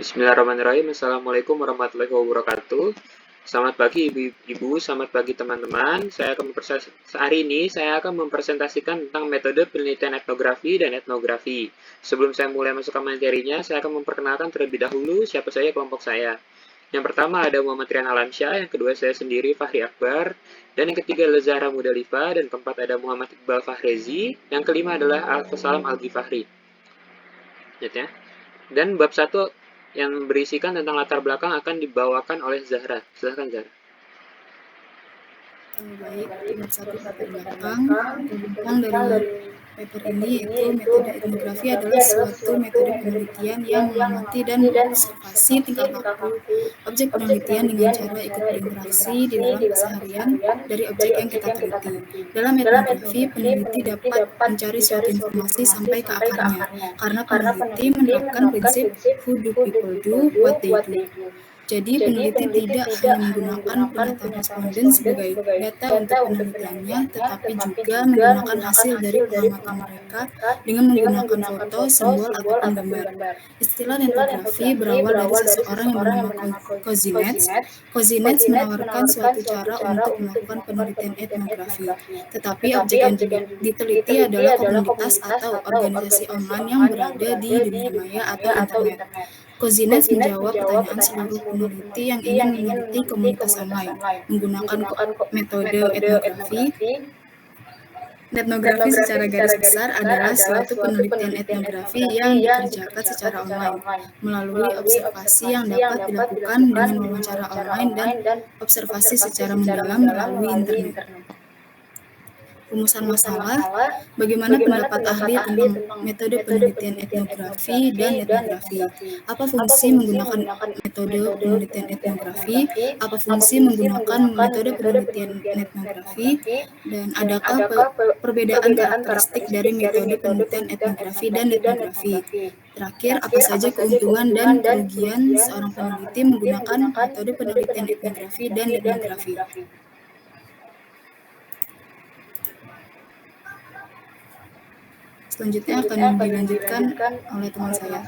Bismillahirrahmanirrahim. Assalamualaikum warahmatullahi wabarakatuh. Selamat pagi ibu-ibu, selamat pagi teman-teman. Hari ini saya akan mempresentasikan tentang metode penelitian etnografi dan etnografi. Sebelum saya mulai masuk ke materinya, saya akan memperkenalkan terlebih dahulu siapa saja kelompok saya. Yang pertama ada Muhammad Rian Alamsyah, yang kedua saya sendiri Fahri Akbar, dan yang ketiga adalah Zahra Mudalifa, dan keempat ada Muhammad Iqbal Fahrezi, yang kelima adalah Al-Fasalam Al-Ghifahri. Ya. Dan bab 1 yang berisikan tentang latar belakang akan dibawakan oleh Zahra. Silahkan Zahra. Baik, bab 1 latar belakang. Yang dari paper ini yaitu metode etnografi adalah suatu metode penelitian yang mengamati dan mengobservasi tingkah laku objek penelitian dengan cara ikut berinteraksi di dalam keseharian dari objek yang kita teliti. Dalam etnografi, peneliti dapat mencari suatu informasi sampai ke akarnya, karena peneliti menerapkan prinsip who do people do what they do. Jadi, peneliti tidak hanya menggunakan pernyataan responden sebagai data untuk penelitiannya, tetapi juga menggunakan hasil dari pengamatan mereka dengan menggunakan foto, simbol, ataupun gambar. Istilah etnografi berawal dari seseorang yang bernama Kozinets. Kozinets menawarkan suatu cara untuk melakukan penelitian etnografi, tetapi objek yang diteliti adalah komunitas atau organisasi online yang berada di dunia maya atau internet. Kozinets menjawab pertanyaan seluruh peneliti yang ingin meneliti komunitas online menggunakan metode etnografi. Etnografi secara garis besar adalah suatu penelitian etnografi yang dikerjakan secara online melalui observasi yang dapat dilakukan dengan wawancara online dan observasi secara mendalam melalui internet. Rumusan masalah, bagaimana pendapat ahli tentang metode penelitian etnografi dan etnografi? Apa fungsi menggunakan metode penelitian etnografi? Apa fungsi menggunakan metode penelitian etnografi? Dan adakah perbedaan karakteristik dari metode penelitian etnografi dan etnografi? Terakhir, apa saja keuntungan dan kerugian seorang peneliti menggunakan metode penelitian etnografi dan etnografi? Selanjutnya akan dilanjutkan oleh teman saya.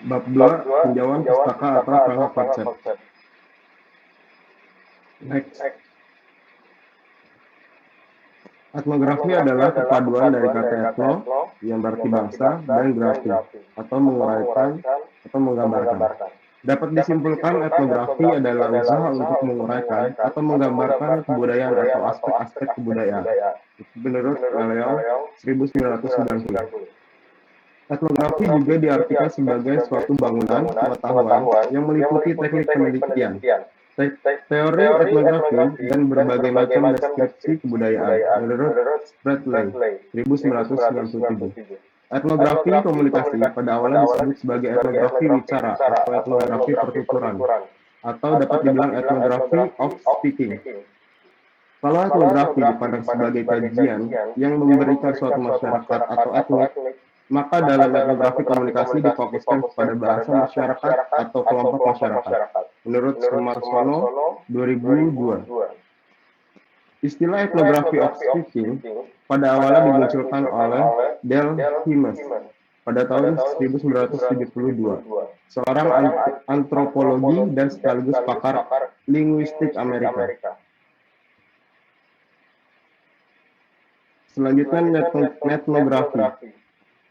Bab 2, tinjauan pustaka atau proof of concept. Next. Etnografi adalah kepaduan dari kata etno, yang berarti bangsa, dan grafi, atau menguraikan atau menggambarkan. Dapat disimpulkan etnografi adalah usaha untuk menguraikan atau menggambarkan kebudayaan atau aspek-aspek kebudayaan. Menurut Leong, 1990. Etnografi juga diartikan sebagai suatu bangunan pengetahuan yang meliputi teknik penelitian, teori etnografi, dan berbagai macam deskripsi kebudayaan. Menurut Spradley, 1997. Etnografi komunikasi pada awalnya disebut sebagai etnografi wicara atau etnografi pertuturan, atau dapat dibilang etnografi of speaking. Kalau etnografi dipandang sebagai kajian yang memberikan suatu masyarakat atau etnik, maka dalam etnografi komunikasi difokuskan kepada bahasa masyarakat atau kelompok masyarakat. Menurut Sumarsono, 2002. Istilah etnografi of speaking pada awalnya dimunculkan oleh Del Himes pada tahun 1972, seorang antropologi dan sekaligus pakar linguistik Amerika. Selanjutnya, etnografi.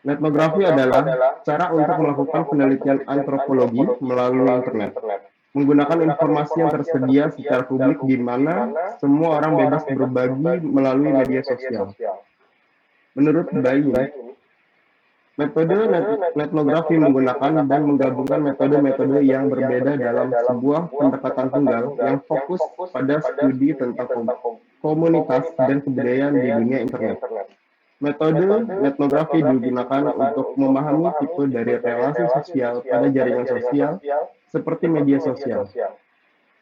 Etnografi adalah cara untuk melakukan penelitian antropologi melalui internet, menggunakan informasi yang tersedia secara publik di mana semua orang bebas berbagi melalui media sosial. Menurut Bayin, metode etnografi menggunakan dan menggabungkan metode-metode yang berbeda dalam sebuah pendekatan tunggal yang fokus pada studi tentang komunitas dan kebudayaan di dunia internet. Metode etnografi digunakan untuk memahami tipe dari relasi sosial pada jaringan sosial seperti media sosial.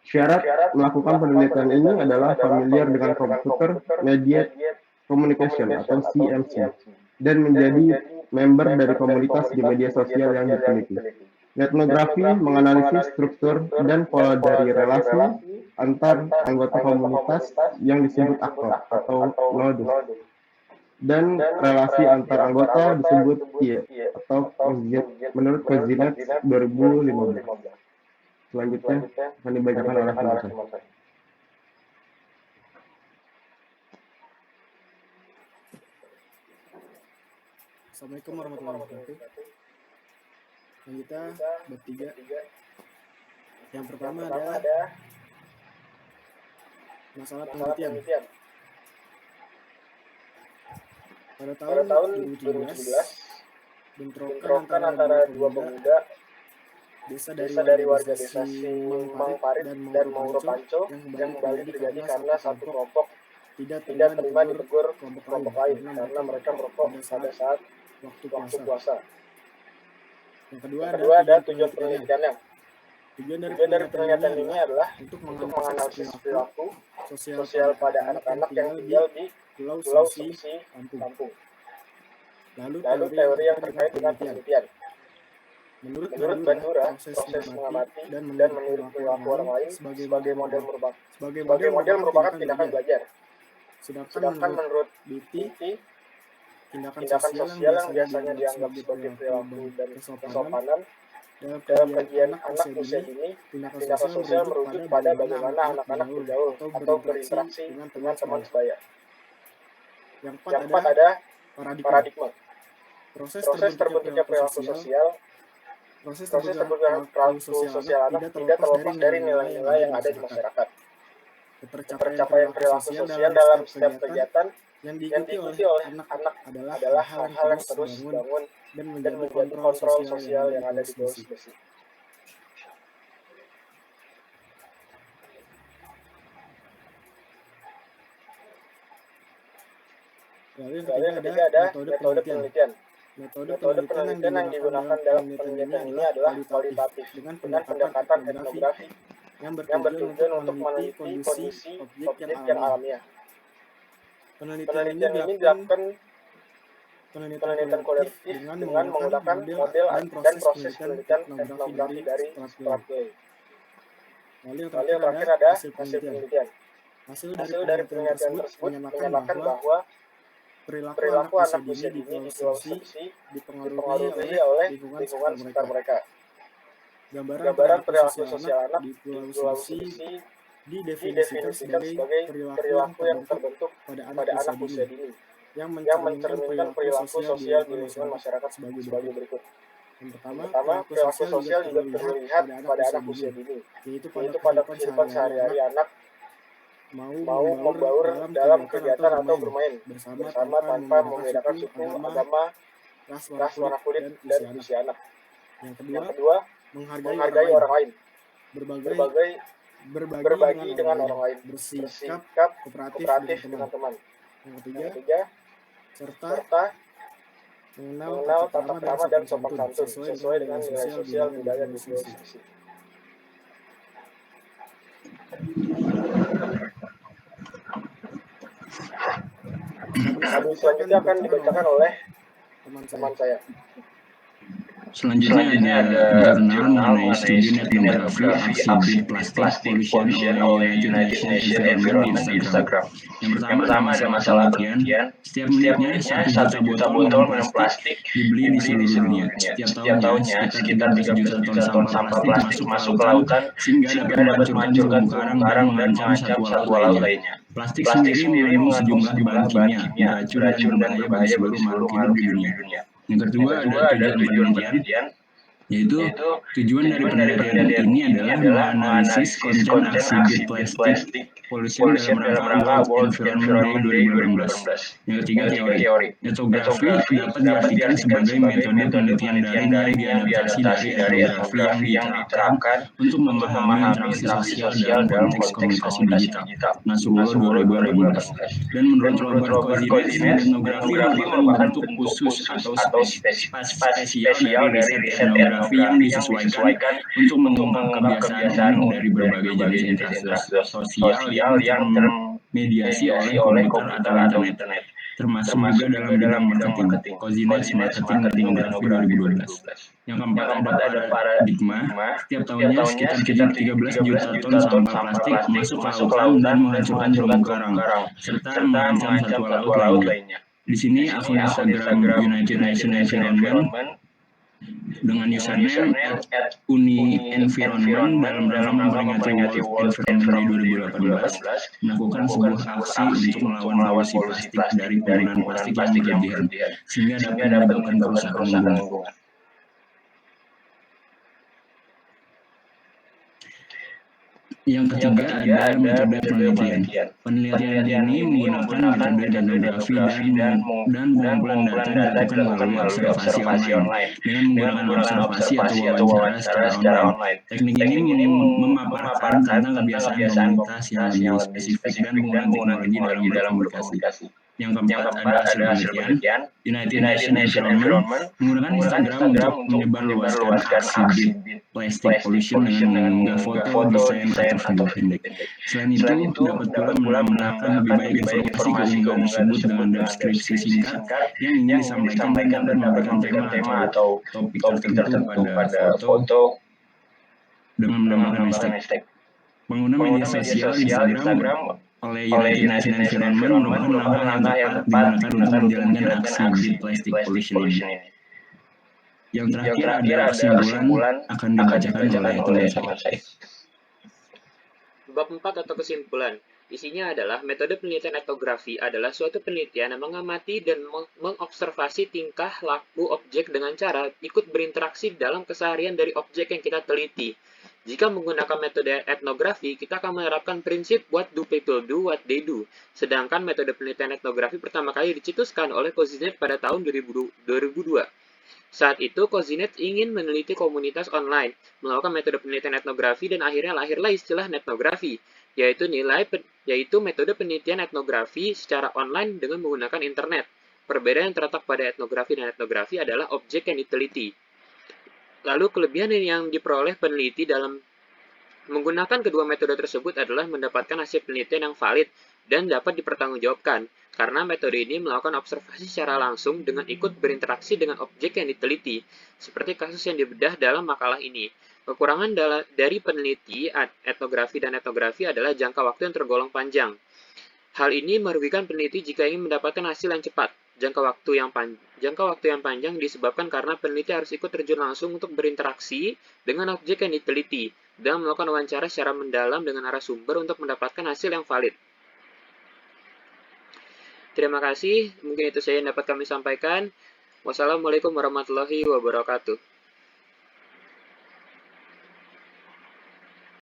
Syarat melakukan penelitian ini adalah familiar dengan Computer Mediated Communication atau CMC dan menjadi member dari komunitas di media sosial yang diteliti. Etnografi menganalisis struktur dan pola dari relasi antar anggota komunitas yang disebut aktor atau nodus, dan relasi antar anggota disebut kie atau kozit menurut Kozinet 2015. Selanjutnya akan dibacakan oleh teman saya. Assalamualaikum warahmatullahi wabarakatuh. Kita bab 3. Yang pertama ada masalah penelitian. Pada tahun 2017, bentrokan antara dua pemuda desa dari warga desa Simang Parit dan Mauro Panco yang kembali terjadi karena satu kelompok tidak terima ditegur kelompok lain karena mereka merokok pada saat waktu puasa. Yang kedua ada tujuan penelitiannya. Tujuan dari penelitian ini adalah untuk menganalisis perilaku sosial pada anak-anak yang tinggal di Pulau Susi, Lampung. Lalu teori yang terkait dengan penelitian. Menurut Bandura, proses mengamati dan meniru perilaku orang lain sebagai model merupakan tindakan belajar. Sedangkan menurut Beatty, tindakan sosial yang biasanya dianggap sebagai perilaku dan kesopanan, dalam kajian anak usia dini, tindakan sosial merujuk pada bagaimana anak-anak bergaul atau berinteraksi dengan teman sebaya. Yang keempat ada paradigma. Proses terbentuknya perilaku sosial anak tidak terlepas dari nilai-nilai yang ada di masyarakat. Tercapaian perilaku sosial dalam setiap kegiatan yang diikuti oleh anak adalah hal-hal yang terus dibangun dan menjadi kontrol sosial yang ada di bawah diskusi. Lalu yang ketiga ada metode penelitian. Metode penelitian yang digunakan dalam penelitian ini adalah kualitatif dengan pendekatan etnografi yang bertujuan untuk meneliti kondisi objek yang alamiah. Penelitian ini dilakukan penelitian kolektif dengan menggunakan model dan proses penelitian etnografi dari Stratway. Lalu yang terakhir ada hasil penelitian. Hasil dari penelitian tersebut menyatakan bahwa perilaku anak usia dini di Pulau Susi dipengaruhi oleh lingkungan sekitar mereka. Gambaran perilaku sosial anak di Pulau Susi didefinisikan sebagai perilaku yang terbentuk pada anak usia dini yang mencerminkan perilaku sosial di lingkungan masyarakat sebagai berikut. Yang pertama, perilaku sosial juga terlihat pada anak usia dini, yaitu pada kehidupan sehari-hari anak mau membaur dalam kegiatan atau bermain bersama tanpa membedakan suku, agama, ras, warna kulit, dan usia anak. Yang kedua, menghargai orang lain, berbagi dengan orang lain, bersikap kooperatif dengan teman. Yang ketiga, serta mengenal tata krama dan sopan santun sesuai dengan nilai sosial budaya di Pulau Susi. Selanjutnya akan dibacakan oleh teman saya. Selanjutnya ada jurnal mengenai studi etnografi aksi bin plastik pollution oleh United Nations Environment di Instagram. Yang pertama ada masalah penelitian. Setiap menitnya 1 juta botol minum plastik dibeli di seluruh dunia. Setiap tahunnya sekitar 3 juta ton sampah plastik masuk ke lautan sehingga dapat menghancurkan terumbu karang dan mengancam satwa laut lainnya. Plastik sendiri mengandung sejumlah bahan kimia, beracun dan berbahaya bagi seluruh makhluk hidup di dunia. Yang kedua ada tujuan penelitian, yaitu tujuan dari penelitian ini adalah menganalisis konten aksi plastik pollution dalam rangka World Environment Day 2018. Yang ketiga teori. Etnografi dapat diartikan sebagai metode penelitian daring yang diadaptasi dari etnografi yang diterapkan untuk memahami interaksi sosial dalam konteks komunikasi digital. Nasrullah 2018. Dan menurut Robert Kozinet, etnografi merupakan bentuk khusus atau spesial dari riset etnografi yang disesuaikan untuk mengungkap kebiasaan dari berbagai jenis interaksi sosial yang termediasi oleh komputer atau internet. termasuk juga dalam bidang marketing, Cozinets Marketing Etnografi 2012. Yang keempat ada paradigma, setiap tahunnya sekitar 13 juta ton sampah plastik masuk ke lautan dan menghancurkan terumbu karang, serta mengancam satwa laut lainnya. Di sini akun Instagram United Nations Environment dengan username @uni_environment dalam rangka memperingati World Environment Day 2018 melakukan sebuah aksi untuk melawan polusi plastik dari penggunaan plastik yang berlebihan sehingga dapat menyebabkan kerusakan lingkungan. Yang ketiga ada metode penelitian. Penelitian ini menggunakan metode etnografi dan pengumpulan data dilakukan melalui observasi online dengan menggunakan observasi atau wawancara secara online. Teknik ini memaparkan tentang kebiasaan komunitas yang lebih spesifik dan penggunaan teknologi dalam berkomunikasi. Yang keempat ada hasil penelitian. United Nations Environment menggunakan Instagram untuk menyebarluaskan aksi beat plastic pollution dengan mengunggah foto, desain, atau video pendek. Selain itu, dapat pula menambahkan lebih banyak informasi ke unggahan tersebut dengan deskripsi singkat yang ingin disampaikan dan dapat memberikan tema atau topik tertentu pada foto dengan menambahkan hashtag. Pengguna media sosial Instagram oleh United Nations Environment merupakan langkah yang tepat digunakan untuk menjalankan aksi beat plastic pollution ini. Yang terakhir ada kesimpulan akan dibacakan oleh teman saya. Bab 4 atau kesimpulan. Isinya adalah metode penelitian etnografi adalah suatu penelitian yang mengamati dan mengobservasi tingkah laku objek dengan cara ikut berinteraksi dalam keseharian dari objek yang kita teliti. Jika menggunakan metode etnografi, kita akan menerapkan prinsip what do people do, what they do. Sedangkan metode penelitian etnografi pertama kali dicetuskan oleh Cozinets pada tahun 2002. Saat itu, Cozinets ingin meneliti komunitas online, melakukan metode penelitian etnografi, dan akhirnya lahirlah istilah etnografi, yaitu metode penelitian etnografi secara online dengan menggunakan internet. Perbedaan yang terletak pada etnografi dan etnografi adalah objek yang diteliti. Lalu kelebihan yang diperoleh peneliti dalam menggunakan kedua metode tersebut adalah mendapatkan hasil penelitian yang valid dan dapat dipertanggungjawabkan, karena metode ini melakukan observasi secara langsung dengan ikut berinteraksi dengan objek yang diteliti, seperti kasus yang dibedah dalam makalah ini. Kekurangan dari peneliti etnografi dan etnografi adalah jangka waktu yang tergolong panjang. Hal ini merugikan peneliti jika ingin mendapatkan hasil yang cepat. Jangka waktu yang panjang disebabkan karena peneliti harus ikut terjun langsung untuk berinteraksi dengan objek yang diteliti dan melakukan wawancara secara mendalam dengan narasumber untuk mendapatkan hasil yang valid. Terima kasih, mungkin itu saja yang dapat kami sampaikan. Wassalamualaikum warahmatullahi wabarakatuh.